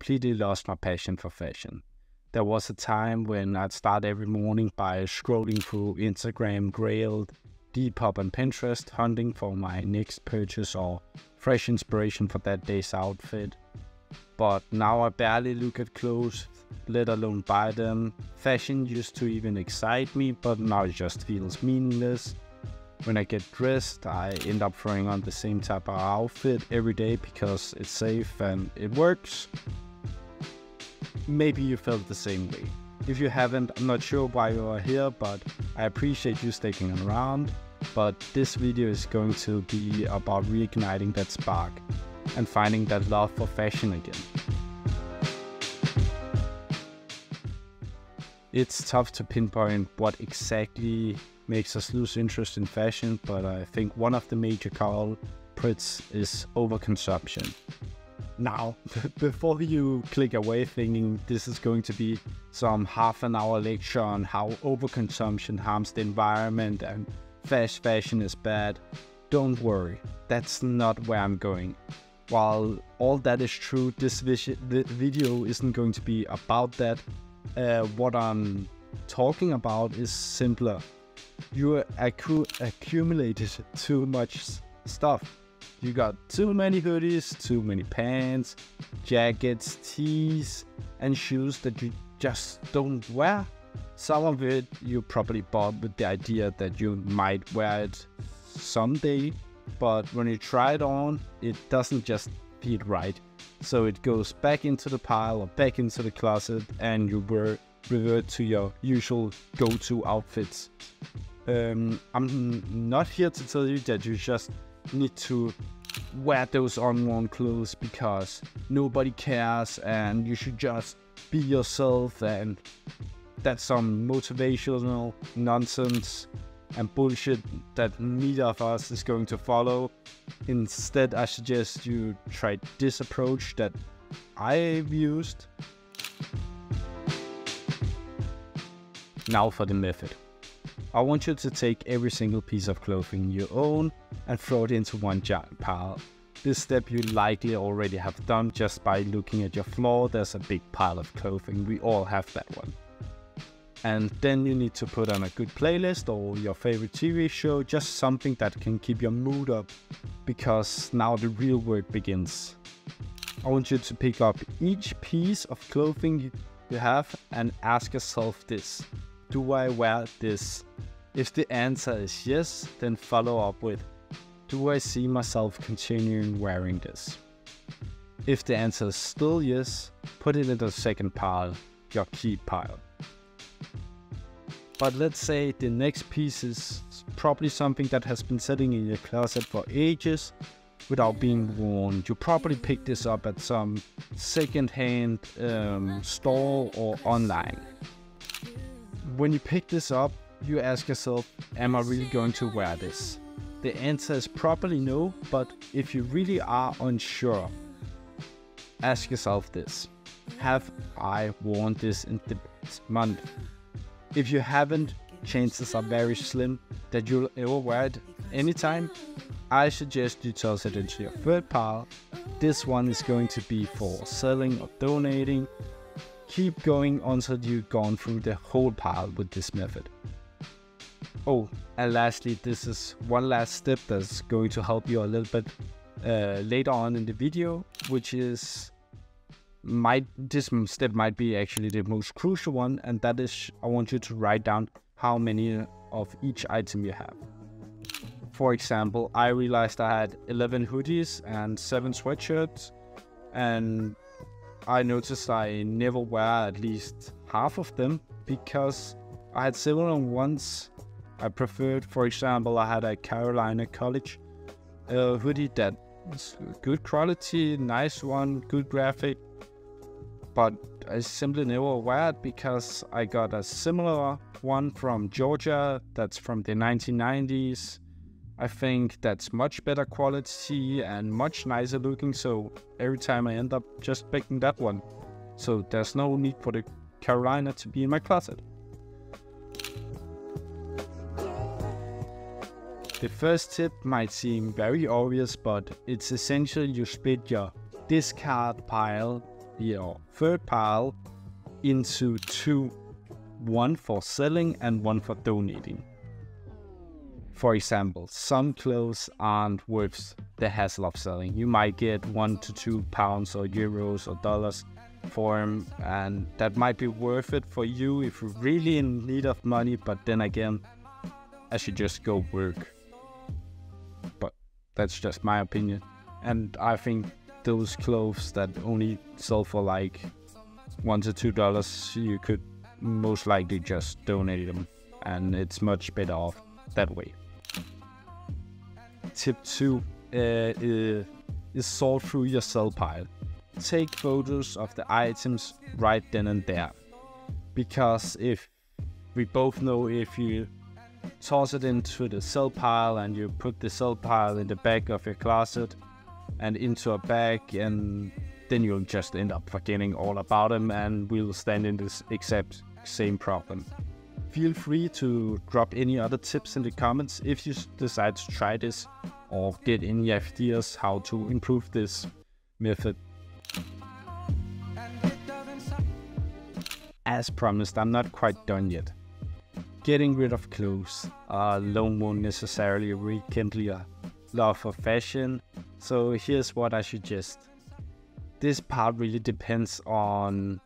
completely lost my passion for fashion. There was a time when I'd start every morning by scrolling through Instagram, Grailed, Depop and Pinterest, hunting for my next purchase or fresh inspiration for that day's outfit. But now I barely look at clothes, let alone buy them. Fashion used to even excite me, but now it just feels meaningless. When I get dressed, I end up throwing on the same type of outfit every day because it's safe and it works. Maybe you felt the same way. If you haven't, I'm not sure why you are here, but I appreciate you sticking around. But this video is going to be about reigniting that spark and finding that love for fashion again. It's tough to pinpoint what exactly makes us lose interest in fashion, but I think one of the major culprits is overconsumption. Now, before you click away thinking this is going to be some half-an-hour lecture on how overconsumption harms the environment and fast fashion is bad, don't worry, that's not where I'm going. While all that is true, this video isn't going to be about that. What I'm talking about is simpler. You accumulated too much stuff. You got too many hoodies, too many pants, jackets, tees, and shoes that you just don't wear. Some of it you probably bought with the idea that you might wear it someday, but when you try it on, it doesn't just fit right. So it goes back into the pile or back into the closet, and you revert to your usual go-to outfits. I'm not here to tell you that you just need to wear those unworn clothes because nobody cares and you should just be yourself, and that's some motivational nonsense and bullshit that neither of us is going to follow. Instead, I suggest you try this approach that I've used. Now for the method. I want you to take every single piece of clothing you own and throw it into one giant pile. This step you likely already have done just by looking at your floor. There's a big pile of clothing, we all have that one. And then you need to put on a good playlist or your favorite TV show, just something that can keep your mood up, because now the real work begins. I want you to pick up each piece of clothing you have and ask yourself this: do I wear this? If the answer is yes, then follow up with, do I see myself continuing wearing this? If the answer is still yes, put it in the second pile, your keep pile. But let's say the next piece is probably something that has been sitting in your closet for ages without being worn. You probably picked this up at some second-hand store or online. When you pick this up, you ask yourself, am I really going to wear this? The answer is probably no, but if you really are unsure, ask yourself this: have I worn this in this month? If you haven't, chances are very slim that you'll ever wear it anytime. I suggest you toss it into your third pile. This one is going to be for selling or donating. Keep going until you've gone through the whole pile with this method. Oh, and lastly, this is one last step that's going to help you a little bit later on in the video, which is this step might be actually the most crucial one, and that is I want you to write down how many of each item you have. For example, I realized I had 11 hoodies and 7 sweatshirts, and I noticed I never wear at least half of them because I had similar ones I preferred. For example, I had a Carolina College hoodie that was good quality, nice one, good graphic, but I simply never wear it because I got a similar one from Georgia that's from the 1990s. I think that's much better quality and much nicer looking, so every time I end up just picking that one. So there's no need for the Carolina to be in my closet. The first tip might seem very obvious, but it's essential you split your discard pile your third pile into two, one for selling and one for donating. For example, some clothes aren't worth the hassle of selling. You might get 1 to 2 pounds or euros or dollars for them, and that might be worth it for you if you're really in need of money, but then again, I should just go work. But that's just my opinion. And I think those clothes that only sell for like $1 to $2, you could most likely just donate them, and it's much better off that way. Tip 2 is sort through your sell pile. Take photos of the items right then and there, because if we both know, if you toss it into the sell pile and you put the sell pile in the back of your closet and into a bag, and then you'll just end up forgetting all about them, and we'll stand in this exact same problem. Feel free to drop any other tips in the comments if you decide to try this, or get any ideas how to improve this method. As promised, I'm not quite done yet. Getting rid of clothes alone won't necessarily rekindle your love for fashion, so here's what I suggest. This part really depends on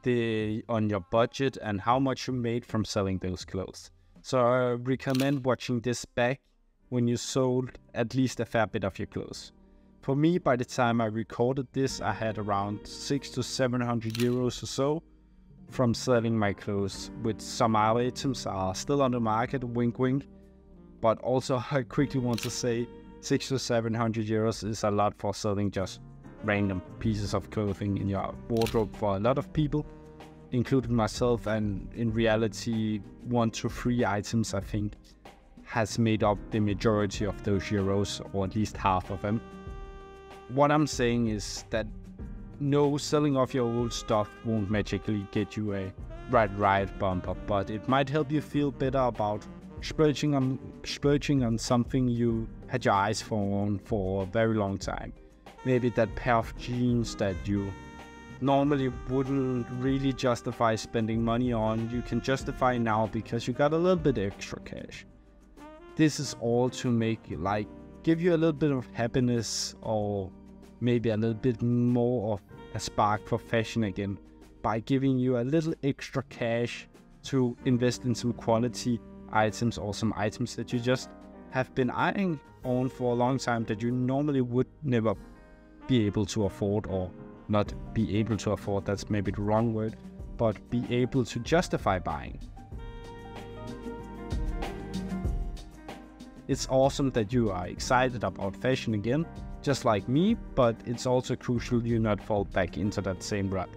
your budget and how much you made from selling those clothes. So I recommend watching this back when you sold at least a fair bit of your clothes. For me, by the time I recorded this, I had around 600 to 700 euros or so from selling my clothes, with some items are still on the market, wink wink. But also I quickly want to say 600 to 700 euros is a lot for selling just random pieces of clothing in your wardrobe for a lot of people, including myself, and in reality 1 to 3 items I think has made up the majority of those euros, or at least half of them. What I'm saying is that no, selling off your old stuff won't magically get you a right bumper, but it might help you feel better about splurging on something you had your eyes on for a very long time. Maybe that pair of jeans that you normally wouldn't really justify spending money on, you can justify now because you got a little bit extra cash. This is all to make give you a little bit of happiness, or maybe a little bit more of a spark for fashion again, by giving you a little extra cash to invest in some quality items, or some items that you just have been eyeing on for a long time that you normally would never be able to afford, or not be able to afford, that's maybe the wrong word, but be able to justify buying. It's awesome that you are excited about fashion again, just like me, but it's also crucial you not fall back into that same rut.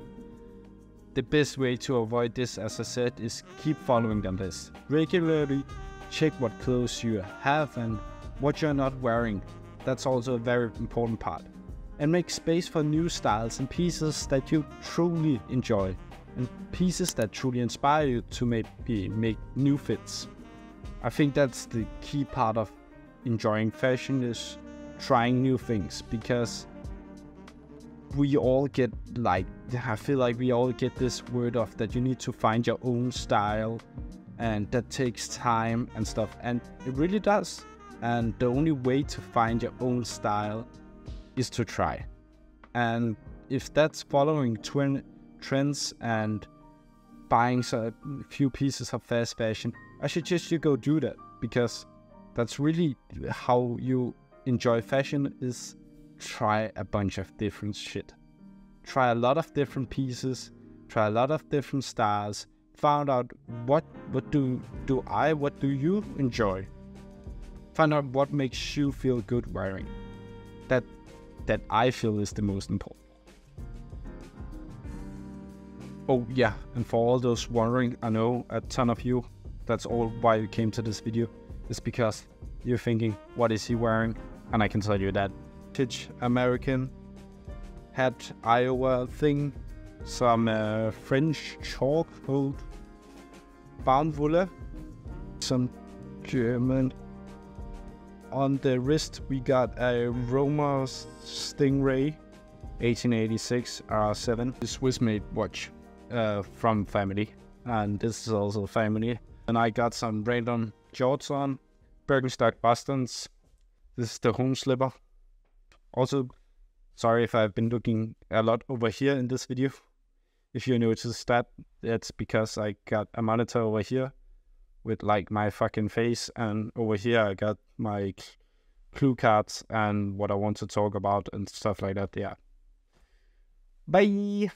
The best way to avoid this, as I said, is keep following the list. Regularly check what clothes you have and what you're not wearing. That's also a very important part. And make space for new styles and pieces that you truly enjoy, and pieces that truly inspire you to maybe make new fits. I think that's the key part of enjoying fashion, is trying new things, because we all get I feel like we all get this word of that you need to find your own style, and that takes time and stuff, and it really does. And the only way to find your own style is to try. And if that's following trends and buying a few pieces of fast fashion, I suggest you go do that, because that's really how you enjoy fashion, is try a bunch of different shit. Try a lot of different pieces, try a lot of different styles, find out what do you enjoy. Find out what makes you feel good wearing. That I feel is the most important. Oh yeah, and for all those wondering, I know a ton of you, that's all why you came to this video, is because you're thinking, what is he wearing? And I can tell you that vintage American hat Iowa thing, some French chalk coat, Baumwolle, some German. On the wrist we got a Roma Stingray 1886 R7. This Swiss-made watch from family, and this is also family. And I got some random shorts on, Birkenstock Bostons. This is the home slipper. Also, sorry if I've been looking a lot over here in this video. If you notice that, that's because I got a monitor over here with like my fucking face, and over here I got my clue cards and what I want to talk about and stuff like that. Yeah. Bye.